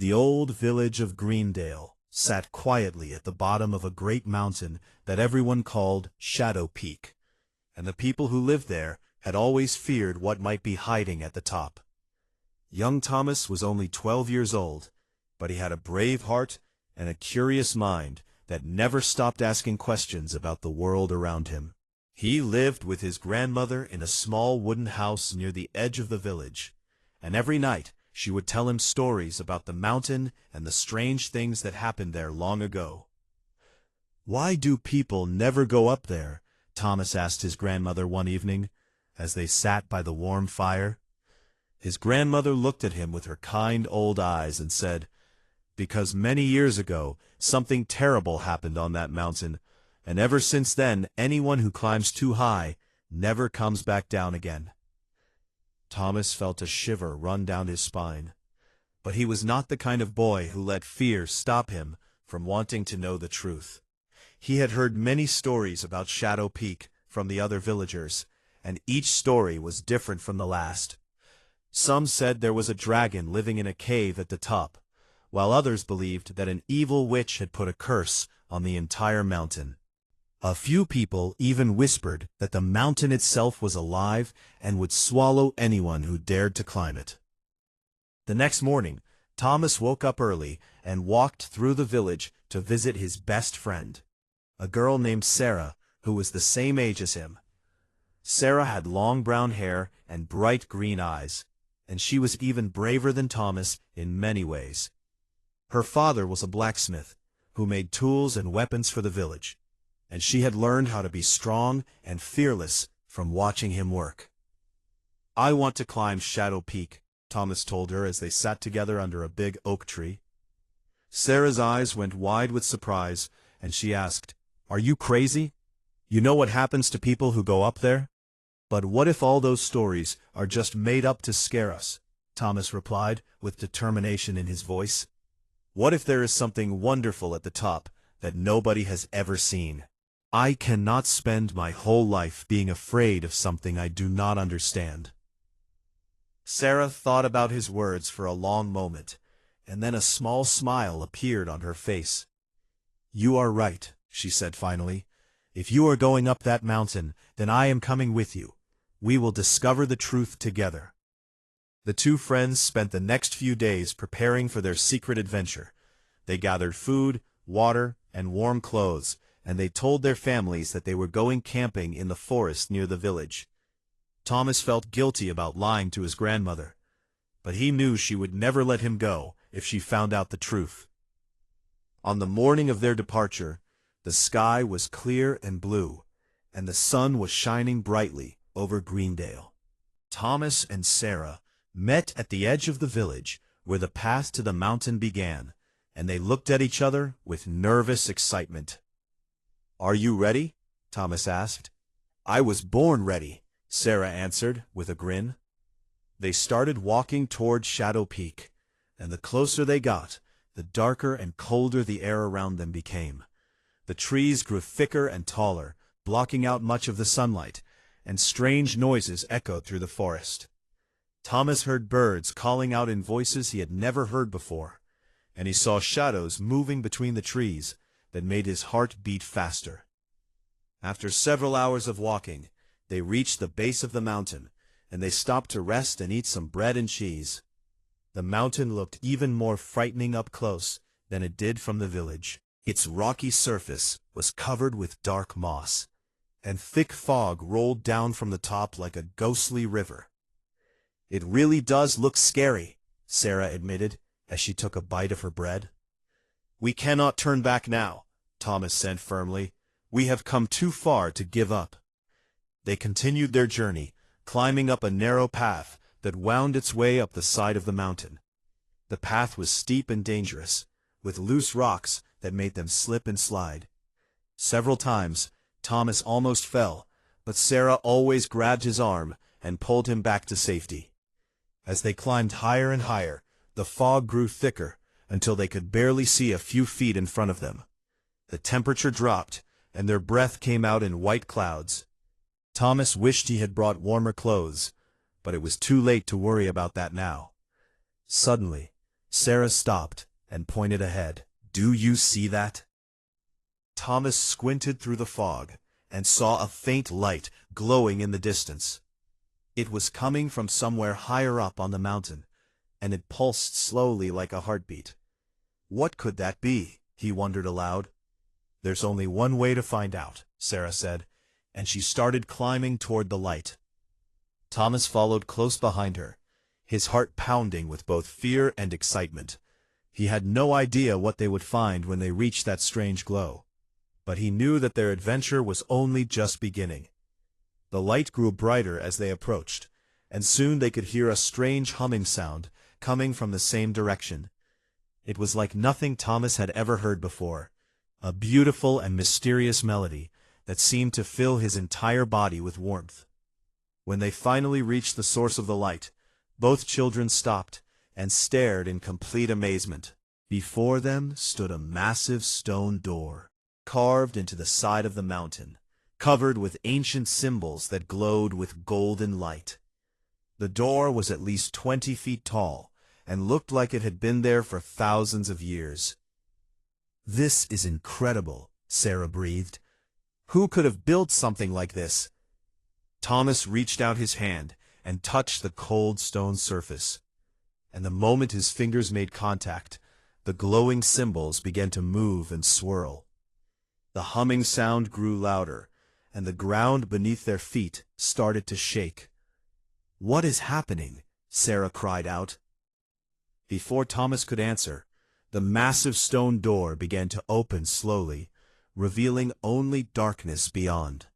The old village of Greendale sat quietly at the bottom of a great mountain that everyone called Shadow Peak, and the people who lived there had always feared what might be hiding at the top. Young Thomas was only 12 years old, but he had a brave heart and a curious mind that never stopped asking questions about the world around him. He lived with his grandmother in a small wooden house near the edge of the village, and every night she would tell him stories about the mountain and the strange things that happened there long ago. "Why do people never go up there?" Thomas asked his grandmother one evening, as they sat by the warm fire. His grandmother looked at him with her kind old eyes and said, "Because many years ago something terrible happened on that mountain, and ever since then anyone who climbs too high never comes back down again." Thomas felt a shiver run down his spine, but he was not the kind of boy who let fear stop him from wanting to know the truth. He had heard many stories about Shadow Peak from the other villagers, and each story was different from the last. Some said there was a dragon living in a cave at the top, while others believed that an evil witch had put a curse on the entire mountain. A few people even whispered that the mountain itself was alive and would swallow anyone who dared to climb it. The next morning, Thomas woke up early and walked through the village to visit his best friend, a girl named Sarah, who was the same age as him. Sarah had long brown hair and bright green eyes, and she was even braver than Thomas in many ways. Her father was a blacksmith who made tools and weapons for the village, and she had learned how to be strong and fearless from watching him work. "I want to climb Shadow Peak," Thomas told her as they sat together under a big oak tree. Sarah's eyes went wide with surprise, and she asked, "Are you crazy? You know what happens to people who go up there?" "But what if all those stories are just made up to scare us?" Thomas replied, with determination in his voice. "What if there is something wonderful at the top that nobody has ever seen? I cannot spend my whole life being afraid of something I do not understand." Sarah thought about his words for a long moment, and then a small smile appeared on her face. "You are right," she said finally. "If you are going up that mountain, then I am coming with you. We will discover the truth together." The two friends spent the next few days preparing for their secret adventure. They gathered food, water, and warm clothes, and they told their families that they were going camping in the forest near the village. Thomas felt guilty about lying to his grandmother, but he knew she would never let him go if she found out the truth. On the morning of their departure, the sky was clear and blue, and the sun was shining brightly over Greendale. Thomas and Sarah met at the edge of the village where the path to the mountain began, and they looked at each other with nervous excitement. "Are you ready?" Thomas asked. "I was born ready," Sarah answered with a grin. They started walking toward Shadow Peak, and the closer they got, the darker and colder the air around them became. The trees grew thicker and taller, blocking out much of the sunlight, and strange noises echoed through the forest. Thomas heard birds calling out in voices he had never heard before, and he saw shadows moving between the trees that made his heart beat faster. After several hours of walking, they reached the base of the mountain, and they stopped to rest and eat some bread and cheese. The mountain looked even more frightening up close than it did from the village. Its rocky surface was covered with dark moss, and thick fog rolled down from the top like a ghostly river. "It really does look scary," Sarah admitted as she took a bite of her bread. "We cannot turn back now," Thomas said firmly. "We have come too far to give up." They continued their journey, climbing up a narrow path that wound its way up the side of the mountain. The path was steep and dangerous, with loose rocks that made them slip and slide. Several times, Thomas almost fell, but Sarah always grabbed his arm and pulled him back to safety. As they climbed higher and higher, the fog grew thicker until they could barely see a few feet in front of them. The temperature dropped, and their breath came out in white clouds. Thomas wished he had brought warmer clothes, but it was too late to worry about that now. Suddenly, Sarah stopped and pointed ahead. "Do you see that?" Thomas squinted through the fog and saw a faint light glowing in the distance. It was coming from somewhere higher up on the mountain, and it pulsed slowly like a heartbeat. What could that be? He wondered aloud. "There's only one way to find out," Sarah said, and she started climbing toward the light. Thomas followed close behind her, his heart pounding with both fear and excitement. He had no idea what they would find when they reached that strange glow, but he knew that their adventure was only just beginning. The light grew brighter as they approached, and soon they could hear a strange humming sound coming from the same direction. It was like nothing Thomas had ever heard before, a beautiful and mysterious melody that seemed to fill his entire body with warmth. When they finally reached the source of the light, both children stopped and stared in complete amazement. Before them stood a massive stone door, carved into the side of the mountain, covered with ancient symbols that glowed with golden light. The door was at least 20 feet tall and looked like it had been there for thousands of years. "This is incredible," Sarah breathed. "Who could have built something like this?" Thomas reached out his hand and touched the cold stone surface, and the moment his fingers made contact, the glowing symbols began to move and swirl. The humming sound grew louder, and the ground beneath their feet started to shake. "What is happening?" Sarah cried out. Before Thomas could answer, the massive stone door began to open slowly, revealing only darkness beyond.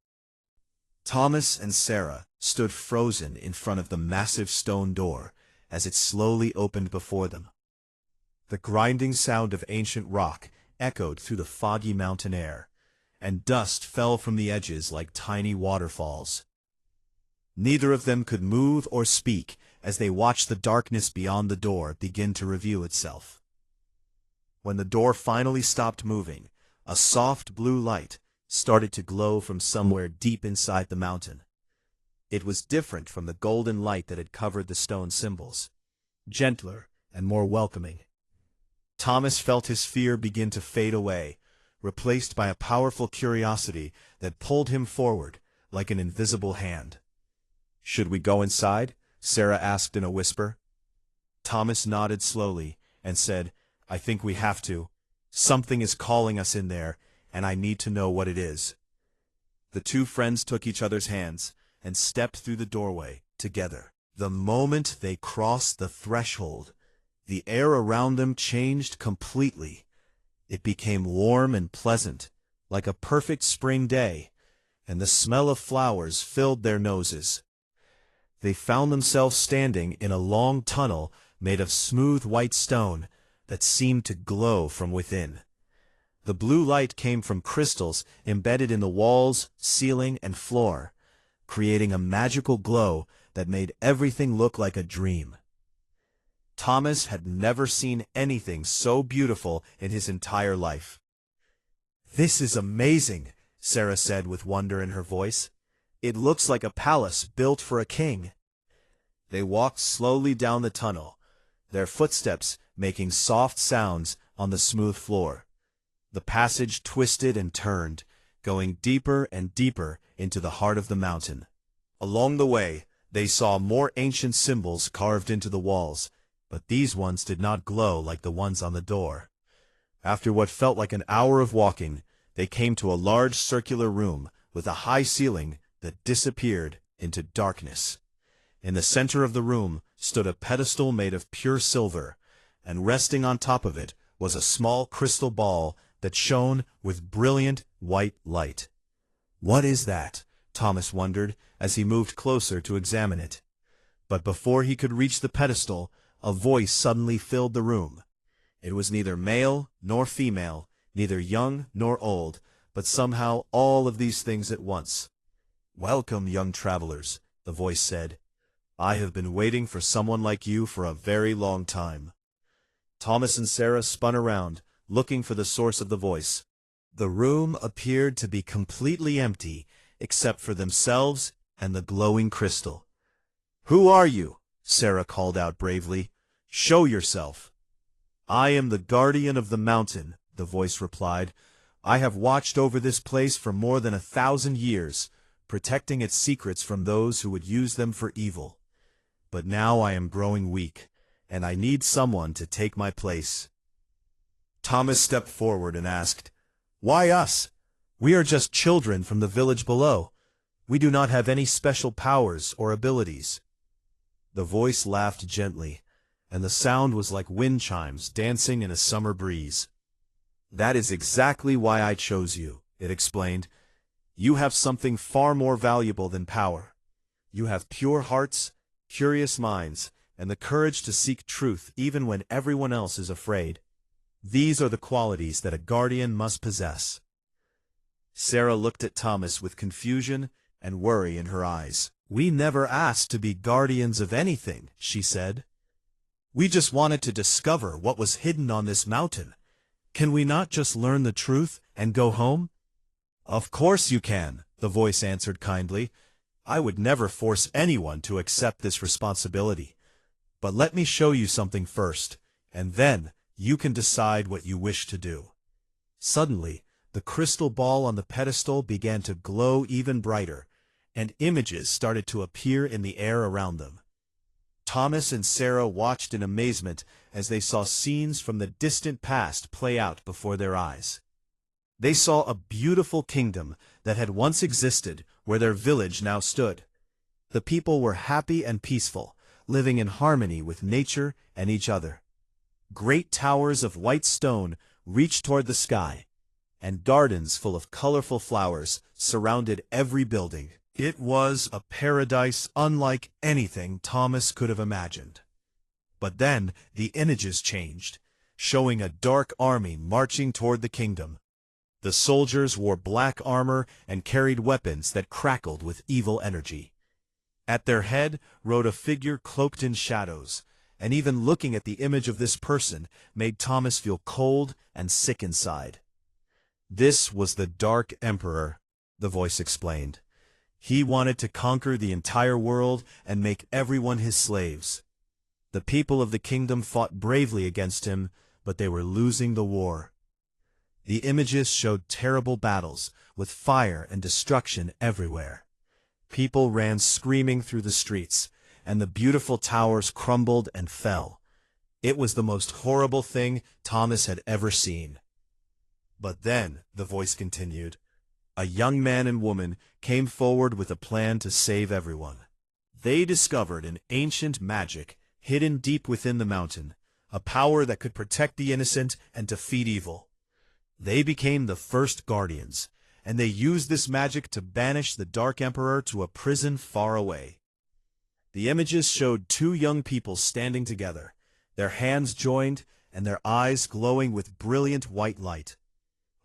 Thomas and Sarah stood frozen in front of the massive stone door as it slowly opened before them. The grinding sound of ancient rock echoed through the foggy mountain air, and dust fell from the edges like tiny waterfalls. Neither of them could move or speak as they watched the darkness beyond the door begin to reveal itself. When the door finally stopped moving, a soft blue light started to glow from somewhere deep inside the mountain. It was different from the golden light that had covered the stone symbols, gentler and more welcoming. Thomas felt his fear begin to fade away, replaced by a powerful curiosity that pulled him forward like an invisible hand. "Should we go inside?" Sarah asked in a whisper. Thomas nodded slowly and said, "I think we have to. Something is calling us in there, and I need to know what it is." The two friends took each other's hands and stepped through the doorway together. The moment they crossed the threshold, the air around them changed completely. It became warm and pleasant, like a perfect spring day, and the smell of flowers filled their noses. They found themselves standing in a long tunnel made of smooth white stone that seemed to glow from within. The blue light came from crystals embedded in the walls, ceiling, and floor, creating a magical glow that made everything look like a dream. Thomas had never seen anything so beautiful in his entire life. "This is amazing," Sarah said with wonder in her voice. "It looks like a palace built for a king." They walked slowly down the tunnel, their footsteps making soft sounds on the smooth floor. The passage twisted and turned, going deeper and deeper into the heart of the mountain. Along the way, they saw more ancient symbols carved into the walls, but these ones did not glow like the ones on the door. After what felt like an hour of walking, they came to a large circular room with a high ceiling that disappeared into darkness. In the center of the room stood a pedestal made of pure silver, and resting on top of it was a small crystal ball that shone with brilliant white light. "What is that?" Thomas wondered as he moved closer to examine it. But before he could reach the pedestal, a voice suddenly filled the room. It was neither male nor female, neither young nor old, but somehow all of these things at once. "Welcome, young travelers," the voice said. "I have been waiting for someone like you for a very long time." Thomas and Sarah spun around, looking for the source of the voice. The room appeared to be completely empty, except for themselves and the glowing crystal. "Who are you?" Sarah called out bravely. "Show yourself." I am the guardian of the mountain, the voice replied. I have watched over this place for more than 1,000 years, protecting its secrets from those who would use them for evil. But now I am growing weak, and I need someone to take my place. Thomas stepped forward and asked, "Why us? We are just children from the village below. We do not have any special powers or abilities." The voice laughed gently, and the sound was like wind chimes dancing in a summer breeze. "That is exactly why I chose you," it explained. "You have something far more valuable than power. You have pure hearts, curious minds, and the courage to seek truth even when everyone else is afraid. These are the qualities that a guardian must possess." Sarah looked at Thomas with confusion and worry in her eyes. "We never asked to be guardians of anything," she said. "We just wanted to discover what was hidden on this mountain. Can we not just learn the truth and go home?" "Of course you can," the voice answered kindly. "I would never force anyone to accept this responsibility. But let me show you something first, and then you can decide what you wish to do." Suddenly, the crystal ball on the pedestal began to glow even brighter, and images started to appear in the air around them. Thomas and Sarah watched in amazement as they saw scenes from the distant past play out before their eyes. They saw a beautiful kingdom that had once existed where their village now stood. The people were happy and peaceful, living in harmony with nature and each other. Great towers of white stone reached toward the sky, and gardens full of colorful flowers surrounded every building. It was a paradise unlike anything Thomas could have imagined. But then the images changed, showing a dark army marching toward the kingdom. The soldiers wore black armor and carried weapons that crackled with evil energy. At their head rode a figure cloaked in shadows, and even looking at the image of this person made Thomas feel cold and sick inside. "This was the Dark Emperor," the voice explained. "He wanted to conquer the entire world and make everyone his slaves. The people of the kingdom fought bravely against him, but they were losing the war." The images showed terrible battles, with fire and destruction everywhere. People ran screaming through the streets, and the beautiful towers crumbled and fell. It was the most horrible thing Thomas had ever seen. "But then," the voice continued, "a young man and woman came forward with a plan to save everyone. They discovered an ancient magic hidden deep within the mountain, a power that could protect the innocent and defeat evil. They became the first guardians, and they used this magic to banish the Dark Emperor to a prison far away." The images showed two young people standing together, their hands joined and their eyes glowing with brilliant white light.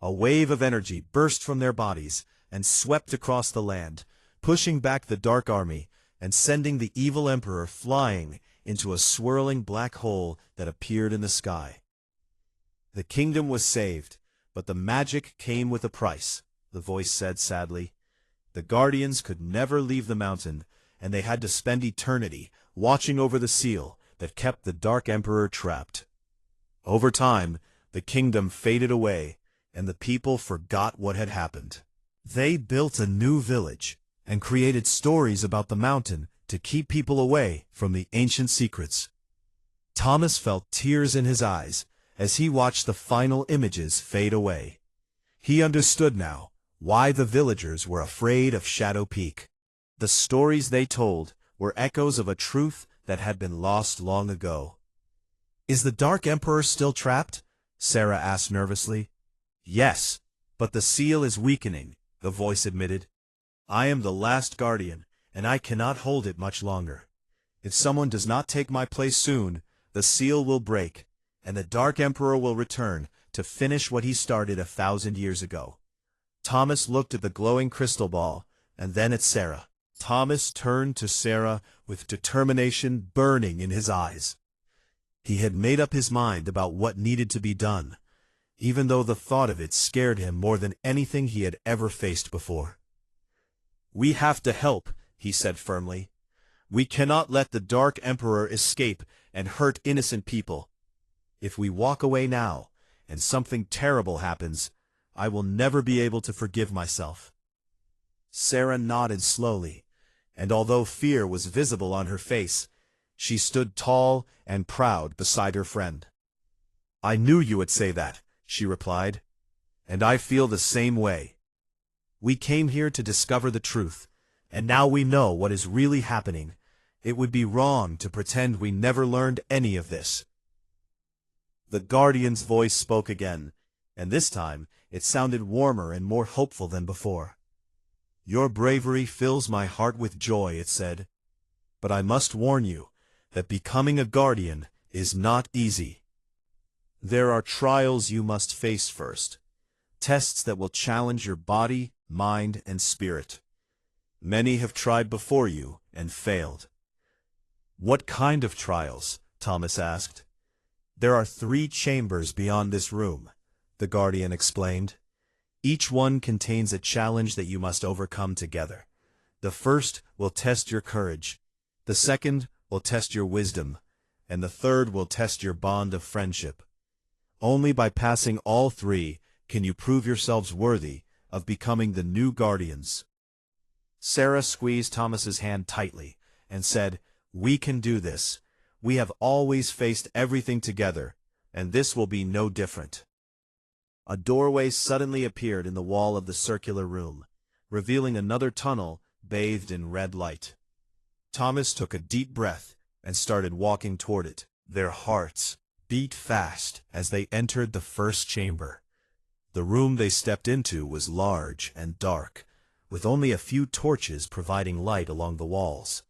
A wave of energy burst from their bodies and swept across the land, pushing back the dark army and sending the evil emperor flying into a swirling black hole that appeared in the sky. "The kingdom was saved, but the magic came with a price," the voice said sadly. "The guardians could never leave the mountain, and they had to spend eternity watching over the seal that kept the Dark Emperor trapped. Over time, the kingdom faded away, and the people forgot what had happened. They built a new village and created stories about the mountain to keep people away from the ancient secrets." Thomas felt tears in his eyes as he watched the final images fade away. He understood now why the villagers were afraid of Shadow Peak. The stories they told were echoes of a truth that had been lost long ago. "Is the Dark Emperor still trapped?" Sarah asked nervously. "Yes, but the seal is weakening," the voice admitted. "I am the last guardian, and I cannot hold it much longer. If someone does not take my place soon, the seal will break, and the Dark Emperor will return to finish what he started 1,000 years ago." Thomas looked at the glowing crystal ball, and then at Sarah. Thomas turned to Sarah with determination burning in his eyes. He had made up his mind about what needed to be done, even though the thought of it scared him more than anything he had ever faced before. "We have to help," he said firmly. "We cannot let the Dark Emperor escape and hurt innocent people. If we walk away now, and something terrible happens, I will never be able to forgive myself." Sarah nodded slowly, and although fear was visible on her face, she stood tall and proud beside her friend. "I knew you would say that," she replied, "and I feel the same way. We came here to discover the truth, and now we know what is really happening. It would be wrong to pretend we never learned any of this." The Guardian's voice spoke again, and this time it sounded warmer and more hopeful than before. "Your bravery fills my heart with joy," it said, "but I must warn you that becoming a Guardian is not easy. There are trials you must face first, tests that will challenge your body, mind, and spirit. Many have tried before you and failed." "What kind of trials?" Thomas asked. "There are 3 chambers beyond this room," the Guardian explained. "Each one contains a challenge that you must overcome together. The first will test your courage, the second will test your wisdom, and the third will test your bond of friendship. Only by passing all 3 can you prove yourselves worthy of becoming the new Guardians." Sarah squeezed Thomas's hand tightly and said, "We can do this. We have always faced everything together, and this will be no different." A doorway suddenly appeared in the wall of the circular room, revealing another tunnel bathed in red light. Thomas took a deep breath and started walking toward it. Their hearts beat fast as they entered the first chamber. The room they stepped into was large and dark, with only a few torches providing light along the walls.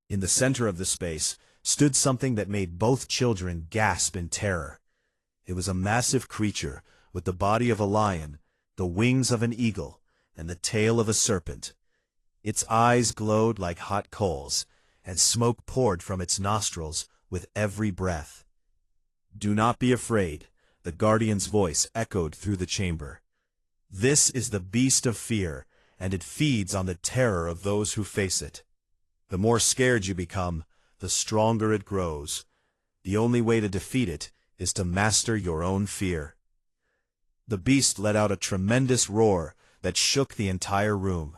In the center of the space stood something that made both children gasp in terror. It was a massive creature with the body of a lion, the wings of an eagle, and the tail of a serpent. Its eyes glowed like hot coals, and smoke poured from its nostrils with every breath. "Do not be afraid," the Guardian's voice echoed through the chamber. "This is the beast of fear, and it feeds on the terror of those who face it. The more scared you become, the stronger it grows. The only way to defeat it is to master your own fear." The beast let out a tremendous roar that shook the entire room.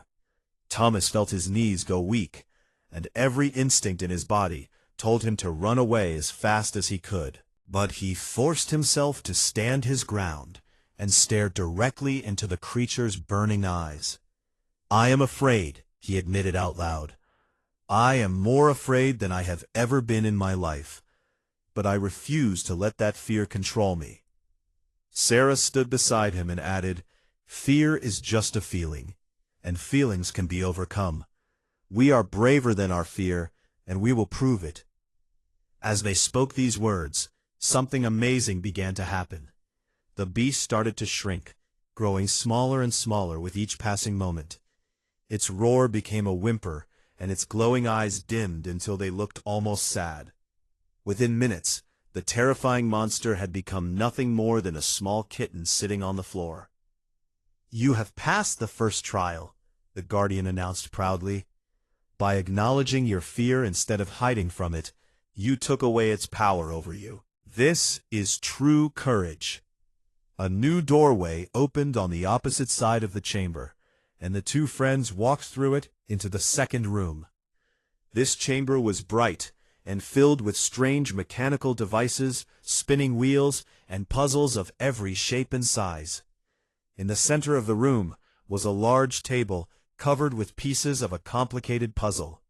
Thomas felt his knees go weak, and every instinct in his body told him to run away as fast as he could. But he forced himself to stand his ground and stare directly into the creature's burning eyes. "I am afraid," he admitted out loud. "I am more afraid than I have ever been in my life, but I refuse to let that fear control me." Sarah stood beside him and added, "Fear is just a feeling, and feelings can be overcome. We are braver than our fear, and we will prove it." As they spoke these words, something amazing began to happen. The beast started to shrink, growing smaller and smaller with each passing moment. Its roar became a whimper, and its glowing eyes dimmed until they looked almost sad. Within minutes, the terrifying monster had become nothing more than a small kitten sitting on the floor. "You have passed the first trial," the Guardian announced proudly. "By acknowledging your fear instead of hiding from it, you took away its power over you. This is true courage." A new doorway opened on the opposite side of the chamber, and the 2 friends walked through it into the second room. This chamber was bright and filled with strange mechanical devices, spinning wheels, and puzzles of every shape and size. In the center of the room was a large table covered with pieces of a complicated puzzle.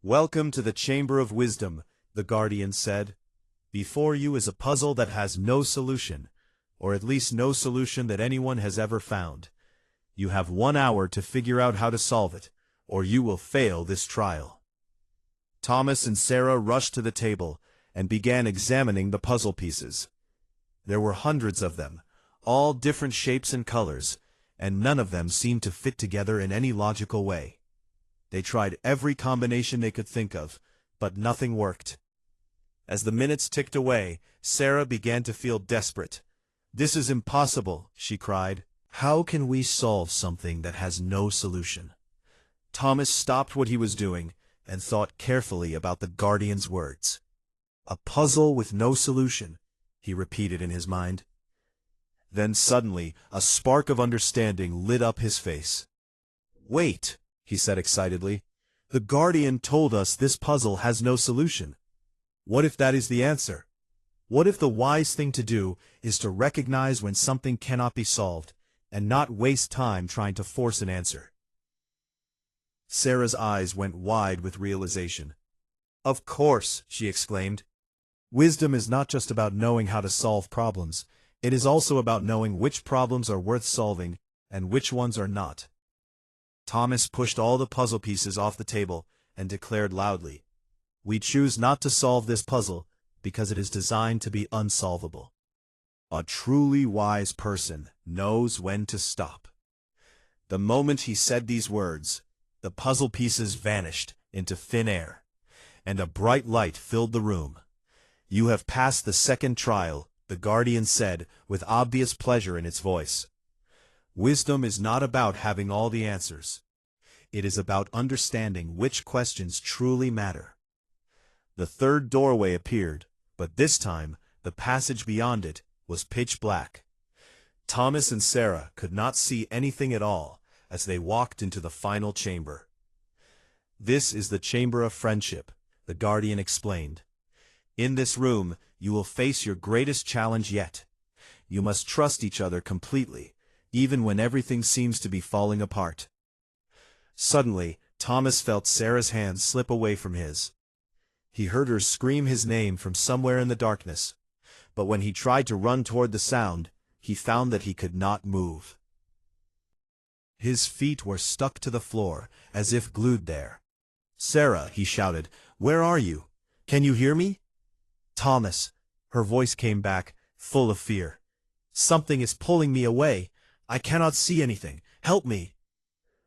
"Welcome to the Chamber of Wisdom," the Guardian said. "Before you is a puzzle that has no solution, or at least no solution that anyone has ever found. You have 1 hour to figure out how to solve it, or you will fail this trial." Thomas and Sarah rushed to the table and began examining the puzzle pieces. There were hundreds of them, all different shapes and colors, and none of them seemed to fit together in any logical way. They tried every combination they could think of, but nothing worked. As the minutes ticked away, Sarah began to feel desperate. "This is impossible," she cried. "How can we solve something that has no solution?" Thomas stopped what he was doing and thought carefully about the Guardian's words. A puzzle with no solution. he repeated in his mind. Then suddenly, a spark of understanding lit up his face. "Wait," he said excitedly. "The Guardian told us this puzzle has no solution. What if that is the answer? What if the wise thing to do is to recognize when something cannot be solved, and not waste time trying to force an answer?" Sarah's eyes went wide with realization. "Of course," she exclaimed. "Wisdom is not just about knowing how to solve problems. It is also about knowing which problems are worth solving and which ones are not." Thomas pushed all the puzzle pieces off the table and declared loudly, "We choose not to solve this puzzle because it is designed to be unsolvable. A truly wise person knows when to stop." The moment he said these words, the puzzle pieces vanished into thin air, and a bright light filled the room. "You have passed the second trial," the Guardian said with obvious pleasure in its voice. "Wisdom is not about having all the answers. It is about understanding which questions truly matter." The third doorway appeared, but this time, the passage beyond it was pitch black. Thomas and Sarah could not see anything at all as they walked into the final chamber. "This is the Chamber of Friendship," the Guardian explained. "In this room, you will face your greatest challenge yet. You must trust each other completely, even when everything seems to be falling apart." Suddenly, Thomas felt Sarah's hand slip away from his. He heard her scream his name from somewhere in the darkness, but when he tried to run toward the sound, he found that he could not move. His feet were stuck to the floor, as if glued there. "Sarah," he shouted, "where are you? Can you hear me?" "Thomas," her voice came back, full of fear. "Something is pulling me away. I cannot see anything. Help me."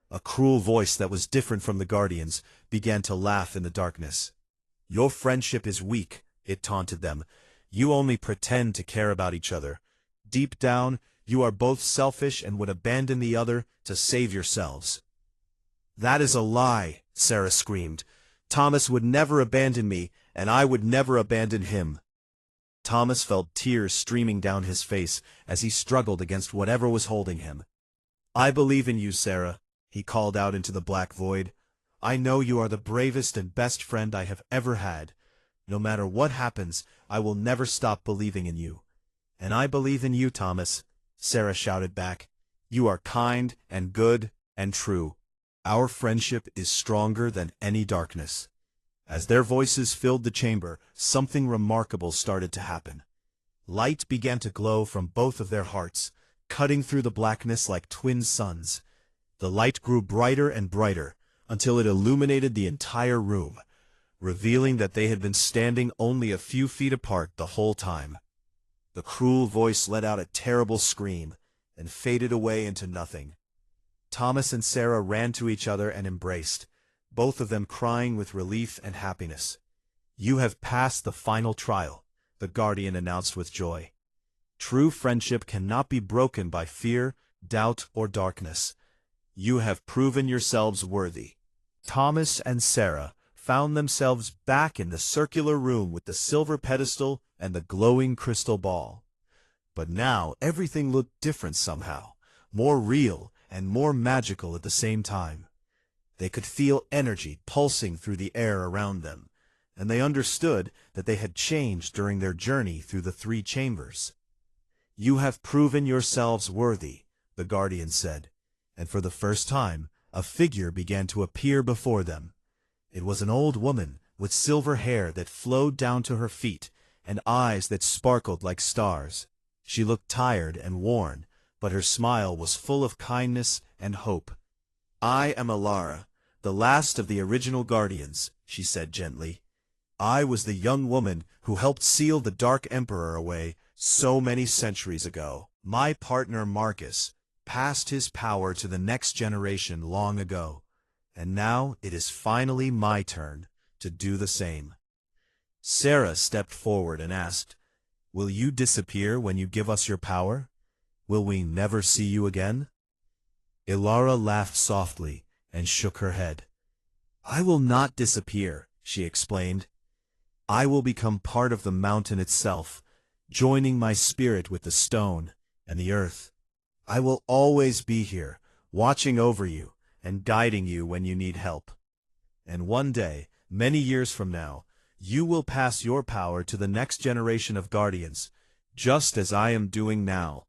A cruel voice that was different from the Guardian's began to laugh in the darkness. "Your friendship is weak," it taunted them. "You only pretend to care about each other. Deep down, you are both selfish and would abandon the other to save yourselves." "That is a lie," Sarah screamed. "Thomas would never abandon me, and I would never abandon him." Thomas felt tears streaming down his face as he struggled against whatever was holding him. "I believe in you, Sarah," he called out into the black void. "I know you are the bravest and best friend I have ever had. No matter what happens, I will never stop believing in you." "And I believe in you, Thomas," Sarah shouted back. "You are kind and good and true. Our friendship is stronger than any darkness." As their voices filled the chamber, something remarkable started to happen. Light began to glow from both of their hearts, cutting through the blackness like twin suns. The light grew brighter and brighter, until it illuminated the entire room, revealing that they had been standing only a few feet apart the whole time. The cruel voice let out a terrible scream, and faded away into nothing. Thomas and Sarah ran to each other and embraced, both of them crying with relief and happiness. "You have passed the final trial," the Guardian announced with joy. "True friendship cannot be broken by fear, doubt, or darkness. You have proven yourselves worthy." Thomas and Sarah found themselves back in the circular room with the silver pedestal and the glowing crystal ball. But now everything looked different somehow, more real and more magical at the same time. They could feel energy pulsing through the air around them, and they understood that they had changed during their journey through the three chambers. "You have proven yourselves worthy," the Guardian said, and for the first time, a figure began to appear before them. It was an old woman with silver hair that flowed down to her feet and eyes that sparkled like stars. She looked tired and worn, but her smile was full of kindness and hope. "I am Alara, the last of the original Guardians," she said gently. "I was the young woman who helped seal the Dark Emperor away so many centuries ago. My partner Marcus passed his power to the next generation long ago, and now it is finally my turn to do the same." Sarah stepped forward and asked, "Will you disappear when you give us your power? Will we never see you again?" Ilara laughed softly and shook her head. "I will not disappear," she explained. "I will become part of the mountain itself, joining my spirit with the stone and the earth. I will always be here, watching over you and guiding you when you need help. And one day, many years from now, you will pass your power to the next generation of guardians, just as I am doing now."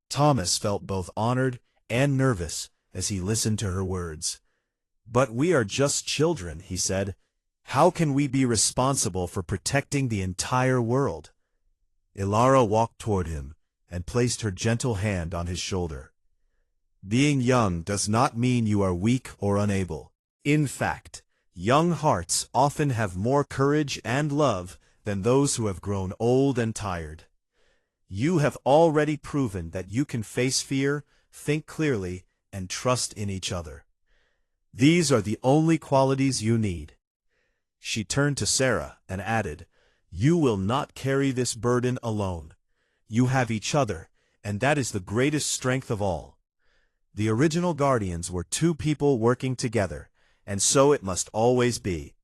Thomas felt both honored and nervous as he listened to her words. "But we are just children," he said. "How can we be responsible for protecting the entire world?" Ilara walked toward him and placed her gentle hand on his shoulder. "Being young does not mean you are weak or unable. In fact, young hearts often have more courage and love than those who have grown old and tired. You have already proven that you can face fear, think clearly, and trust in each other. These are the only qualities you need." She turned to Sarah and added, "You will not carry this burden alone. You have each other, and that is the greatest strength of all." The original Guardians were two people working together, and so it must always be.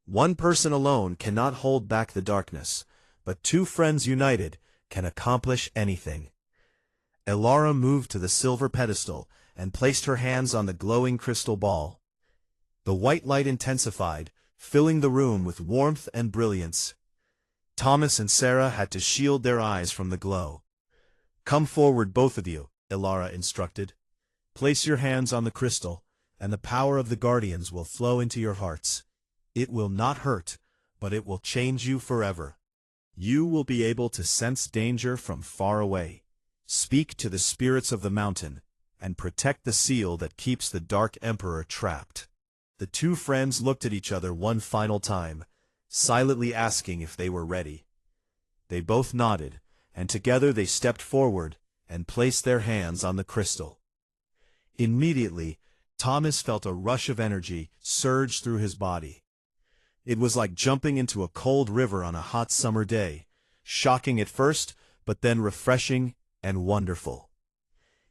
One person alone cannot hold back the darkness, but two friends united can accomplish anything. Ilara moved to the silver pedestal and placed her hands on the glowing crystal ball. The white light intensified, filling the room with warmth and brilliance. Thomas and Sarah had to shield their eyes from the glow. "Come forward, both of you," Ilara instructed. "Place your hands on the crystal, and the power of the Guardians will flow into your hearts. It will not hurt, but it will change you forever. You will be able to sense danger from far away, speak to the spirits of the mountain, and protect the seal that keeps the Dark Emperor trapped." The two friends looked at each other one final time, silently asking if they were ready. They both nodded, and together they stepped forward and placed their hands on the crystal. Immediately, Thomas felt a rush of energy surge through his body. It was like jumping into a cold river on a hot summer day, shocking at first, but then refreshing and wonderful.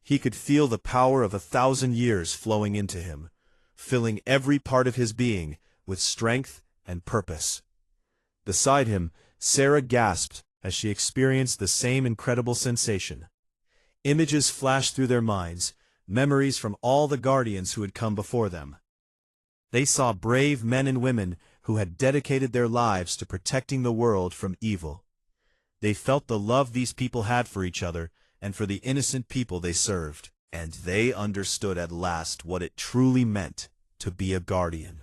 He could feel the power of 1,000 years flowing into him, filling every part of his being with strength and purpose. Beside him, Sarah gasped as she experienced the same incredible sensation. Images flashed through their minds, memories from all the Guardians who had come before them. They saw brave men and women who had dedicated their lives to protecting the world from evil. They felt the love these people had for each other and for the innocent people they served, and they understood at last what it truly meant to be a Guardian.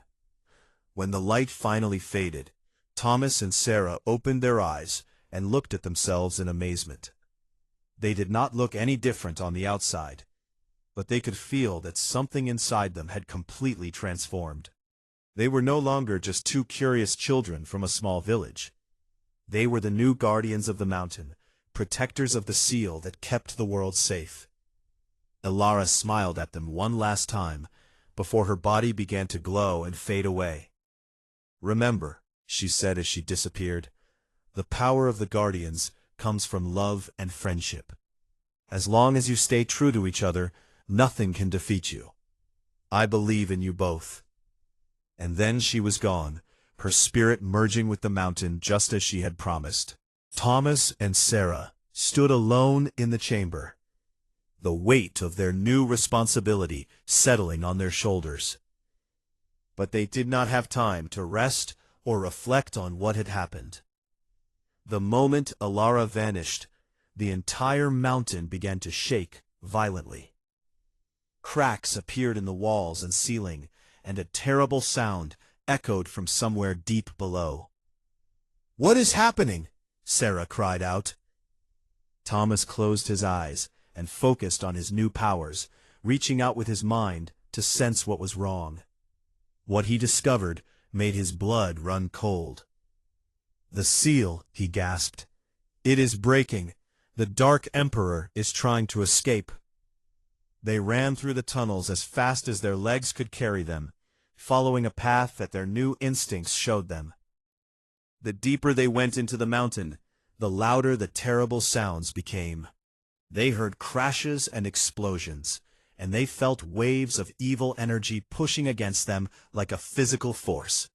When the light finally faded, Thomas and Sarah opened their eyes and looked at themselves in amazement. They did not look any different on the outside, but they could feel that something inside them had completely transformed. They were no longer just two curious children from a small village. They were the new Guardians of the mountain, protectors of the seal that kept the world safe. Ilara smiled at them one last time, before her body began to glow and fade away. "Remember," she said as she disappeared, "the power of the Guardians comes from love and friendship. As long as you stay true to each other, nothing can defeat you. I believe in you both." And then she was gone, her spirit merging with the mountain just as she had promised. Thomas and Sarah stood alone in the chamber, the weight of their new responsibility settling on their shoulders. But they did not have time to rest or reflect on what had happened. The moment Ilara vanished, the entire mountain began to shake violently. Cracks appeared in the walls and ceiling, and a terrible sound echoed from somewhere deep below. "What is happening?" Sarah cried out. Thomas closed his eyes and focused on his new powers, reaching out with his mind to sense what was wrong. What he discovered made his blood run cold. "The seal," he gasped. "It is breaking. The Dark Emperor is trying to escape." They ran through the tunnels as fast as their legs could carry them, following a path that their new instincts showed them. The deeper they went into the mountain, the louder the terrible sounds became. They heard crashes and explosions, and they felt waves of evil energy pushing against them like a physical force.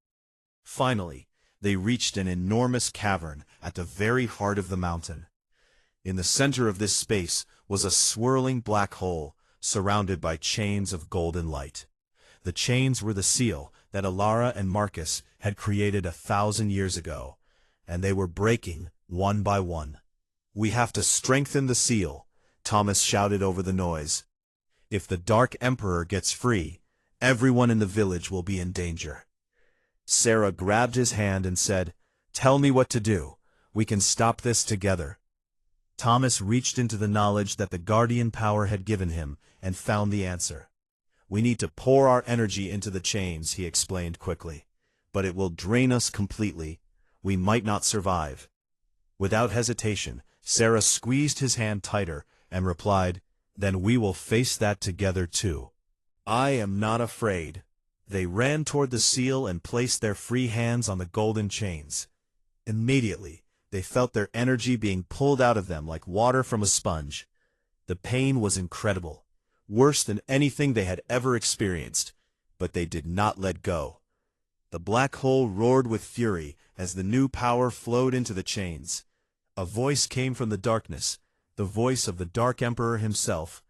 Finally, they reached an enormous cavern at the very heart of the mountain. In the center of this space was a swirling black hole, surrounded by chains of golden light. The chains were the seal that Alara and Marcus had created 1,000 years ago, and they were breaking one by one. "We have to strengthen the seal," Thomas shouted over the noise. "If the Dark Emperor gets free, everyone in the village will be in danger." Sarah grabbed his hand and said, "Tell me what to do. We can stop this together." Thomas reached into the knowledge that the Guardian power had given him and found the answer. "We need to pour our energy into the chains," he explained quickly. "But it will drain us completely. We might not survive." Without hesitation, Sarah squeezed his hand tighter and replied, "Then we will face that together too." "I am not afraid." They ran toward the seal and placed their free hands on the golden chains. Immediately, they felt their energy being pulled out of them like water from a sponge. The pain was incredible, worse than anything they had ever experienced, but they did not let go. The black hole roared with fury as the new power flowed into the chains. A voice came from the darkness, the voice of the Dark Emperor himself.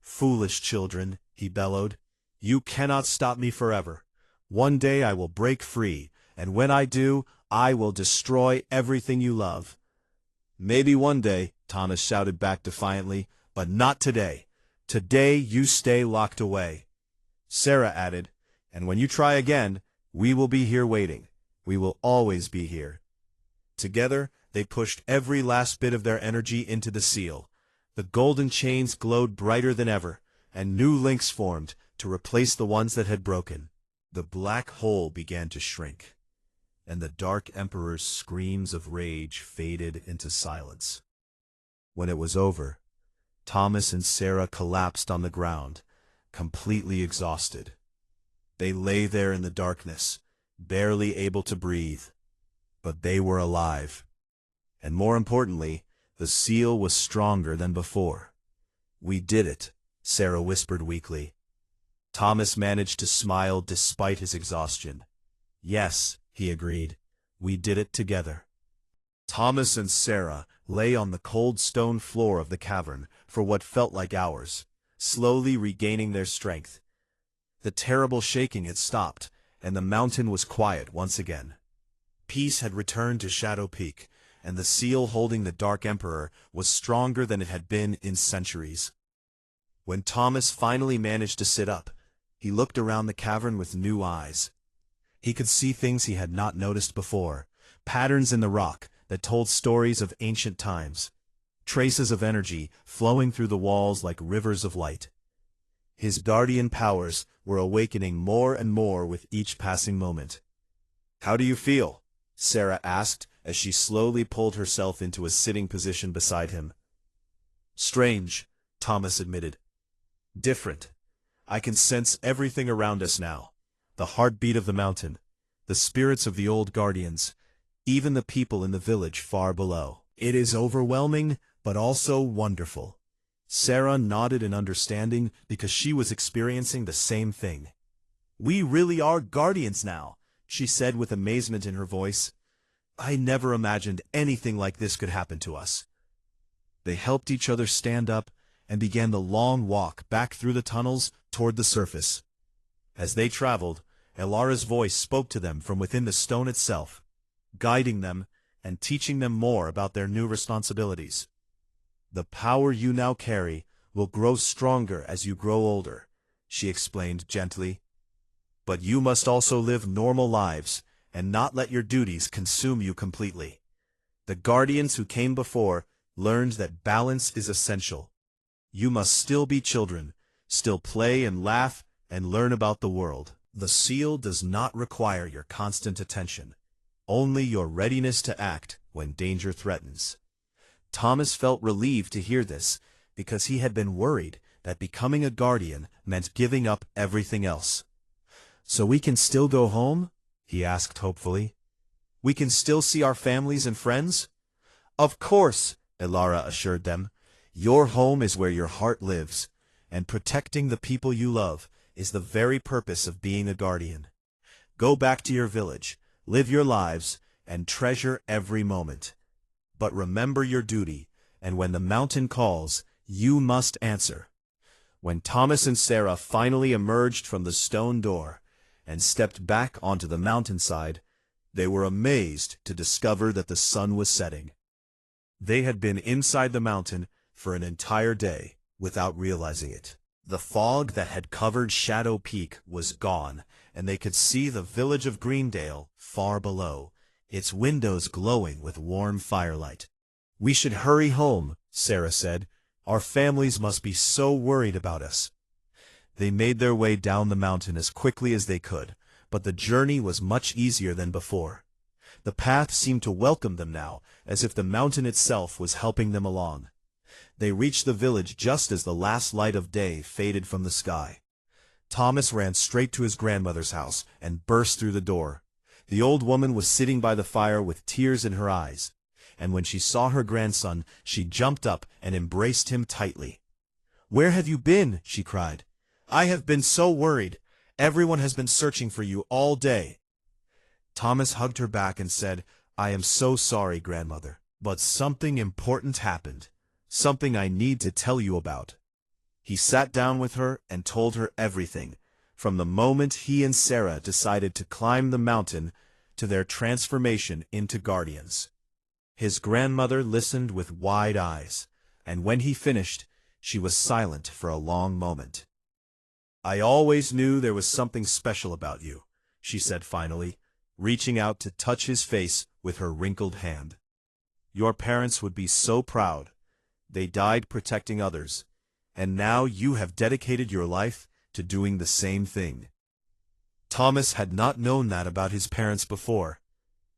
"Foolish children," he bellowed. "You cannot stop me forever. One day I will break free, and when I do, I will destroy everything you love." "Maybe one day," Thomas shouted back defiantly, "but not today. Today you stay locked away." Sarah added, "And when you try again, we will be here waiting. We will always be here." Together, they pushed every last bit of their energy into the seal. The golden chains glowed brighter than ever, and new links formed to replace the ones that had broken. The black hole began to shrink, and the Dark Emperor's screams of rage faded into silence. When it was over, Thomas and Sarah collapsed on the ground, completely exhausted. They lay there in the darkness, barely able to breathe. But they were alive. And more importantly, the seal was stronger than before. "We did it," Sarah whispered weakly. Thomas managed to smile despite his exhaustion. "Yes," he agreed, "we did it together." Thomas and Sarah lay on the cold stone floor of the cavern for what felt like hours, slowly regaining their strength. The terrible shaking had stopped, and the mountain was quiet once again. Peace had returned to Shadow Peak, and the seal holding the Dark Emperor was stronger than it had been in centuries. When Thomas finally managed to sit up, he looked around the cavern with new eyes. He could see things he had not noticed before, patterns in the rock that told stories of ancient times, traces of energy flowing through the walls like rivers of light. His guardian powers were awakening more and more with each passing moment. "How do you feel?" Sarah asked as she slowly pulled herself into a sitting position beside him. "Strange," Thomas admitted. "Different. I can sense everything around us now. The heartbeat of the mountain, the spirits of the old guardians, even the people in the village far below. It is overwhelming, but also wonderful." Sarah nodded in understanding because she was experiencing the same thing. "We really are guardians now," she said with amazement in her voice. "I never imagined anything like this could happen to us." They helped each other stand up and began the long walk back through the tunnels toward the surface. As they traveled, Elara's voice spoke to them from within the stone itself, guiding them and teaching them more about their new responsibilities. "The power you now carry will grow stronger as you grow older," she explained gently. "But you must also live normal lives and not let your duties consume you completely. The guardians who came before learned that balance is essential. You must still be children, still play and laugh and learn about the world. The seal does not require your constant attention, only your readiness to act when danger threatens." Thomas felt relieved to hear this, because he had been worried that becoming a guardian meant giving up everything else. "So we can still go home?" he asked hopefully. "We can still see our families and friends?" "Of course," Elara assured them. "Your home is where your heart lives, and protecting the people you love is the very purpose of being a guardian. Go back to your village, live your lives, and treasure every moment. But remember your duty, and when the mountain calls, you must answer. When Thomas and Sarah finally emerged from the stone door and stepped back onto the mountainside, they were amazed to discover that the sun was setting. They had been inside the mountain for an entire day without realizing it. The fog that had covered Shadow Peak was gone, and they could see the village of Greendale far below, its windows glowing with warm firelight. "We should hurry home," Sarah said. "Our families must be so worried about us." They made their way down the mountain as quickly as they could, but the journey was much easier than before. The path seemed to welcome them now, as if the mountain itself was helping them along. They reached the village just as the last light of day faded from the sky. Thomas ran straight to his grandmother's house and burst through the door. The old woman was sitting by the fire with tears in her eyes, and when she saw her grandson, she jumped up and embraced him tightly. "Where have you been?" she cried. "I have been so worried. Everyone has been searching for you all day." Thomas hugged her back and said, "I am so sorry, grandmother, but something important happened. Something I need to tell you about." He sat down with her and told her everything, from the moment he and Sarah decided to climb the mountain to their transformation into guardians. His grandmother listened with wide eyes, and when he finished, she was silent for a long moment. "I always knew there was something special about you," she said finally, reaching out to touch his face with her wrinkled hand. "Your parents would be so proud. They died protecting others, and now you have dedicated your life to doing the same thing." Thomas had not known that about his parents before,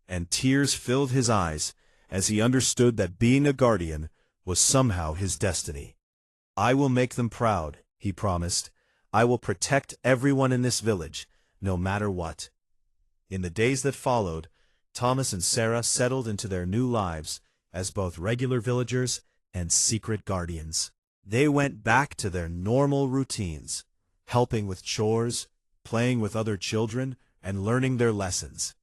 and tears filled his eyes as he understood that being a guardian was somehow his destiny. "I will make them proud," he promised. "I will protect everyone in this village, no matter what." In the days that followed, Thomas and Sarah settled into their new lives as both regular villagers and secret guardians. They went back to their normal routines, helping with chores, playing with other children, and learning their lessons.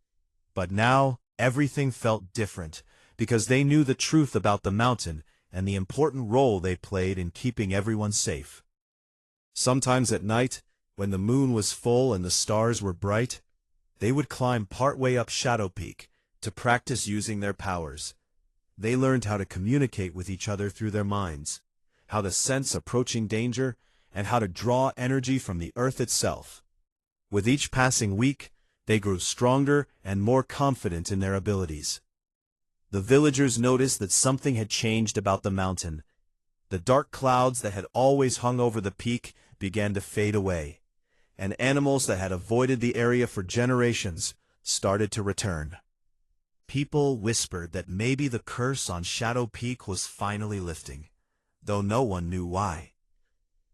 But now everything felt different, because they knew the truth about the mountain and the important role they played in keeping everyone safe. Sometimes at night, when the moon was full and the stars were bright, they would climb partway up Shadow Peak to practice using their powers. They learned how to communicate with each other through their minds, how to sense approaching danger, and how to draw energy from the earth itself. With each passing week, they grew stronger and more confident in their abilities. The villagers noticed that something had changed about the mountain. The dark clouds that had always hung over the peak began to fade away, and animals that had avoided the area for generations started to return. People whispered that maybe the curse on Shadow Peak was finally lifting, though no one knew why.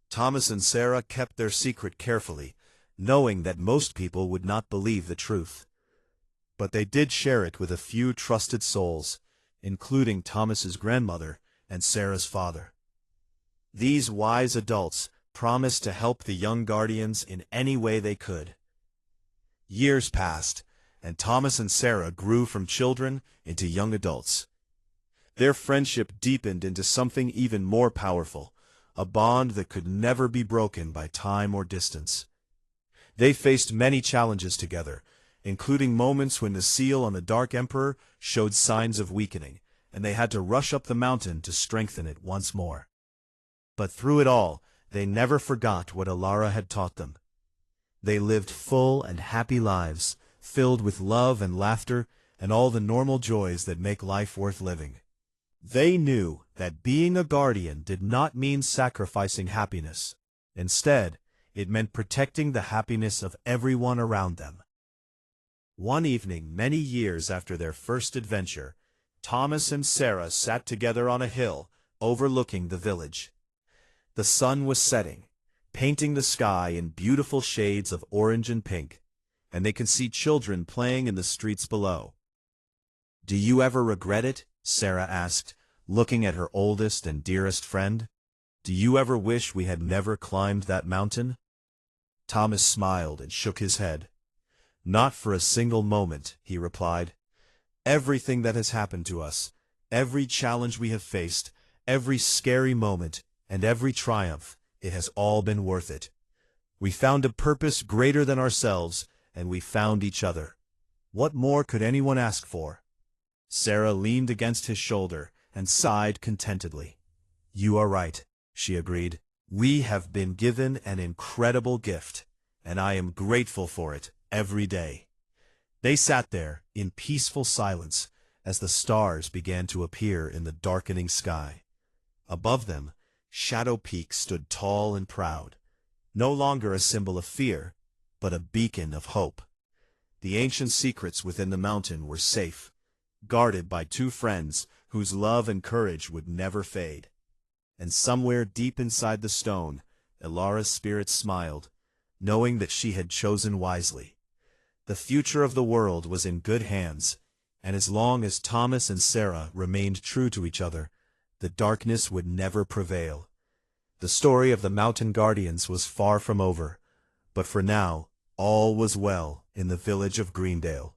Thomas and Sarah kept their secret carefully, knowing that most people would not believe the truth. But they did share it with a few trusted souls, including Thomas's grandmother and Sarah's father. These wise adults promised to help the young guardians in any way they could. Years passed, and Thomas and Sarah grew from children into young adults. Their friendship deepened into something even more powerful, a bond that could never be broken by time or distance. They faced many challenges together, including moments when the seal on the Dark Emperor showed signs of weakening, and they had to rush up the mountain to strengthen it once more. But through it all, they never forgot what Alara had taught them. They lived full and happy lives, filled with love and laughter and all the normal joys that make life worth living. They knew that being a guardian did not mean sacrificing happiness. Instead, it meant protecting the happiness of everyone around them. One evening, many years after their first adventure, Thomas and Sarah sat together on a hill overlooking the village. The sun was setting, painting the sky in beautiful shades of orange and pink, and they could see children playing in the streets below. "Do you ever regret it?" Sarah asked, looking at her oldest and dearest friend. "Do you ever wish we had never climbed that mountain?" Thomas smiled and shook his head. "Not for a single moment," he replied. Everything that has happened to us, every challenge we have faced, every scary moment, and every triumph, it has all been worth it. We found a purpose greater than ourselves, and we found each other. What more could anyone ask for? Sarah leaned against his shoulder and sighed contentedly. You are right, she agreed. We have been given an incredible gift, and I am grateful for it every day. They sat there in peaceful silence as the stars began to appear in the darkening sky. Above them, Shadow Peak stood tall and proud, no longer a symbol of fear, but a beacon of hope. The ancient secrets within the mountain were safe, guarded by two friends whose love and courage would never fade. And somewhere deep inside the stone, Elara's spirit smiled, knowing that she had chosen wisely. The future of the world was in good hands, and as long as Thomas and Sarah remained true to each other, the darkness would never prevail. The story of the Mountain Guardians was far from over, but for now, all was well in the village of Greendale.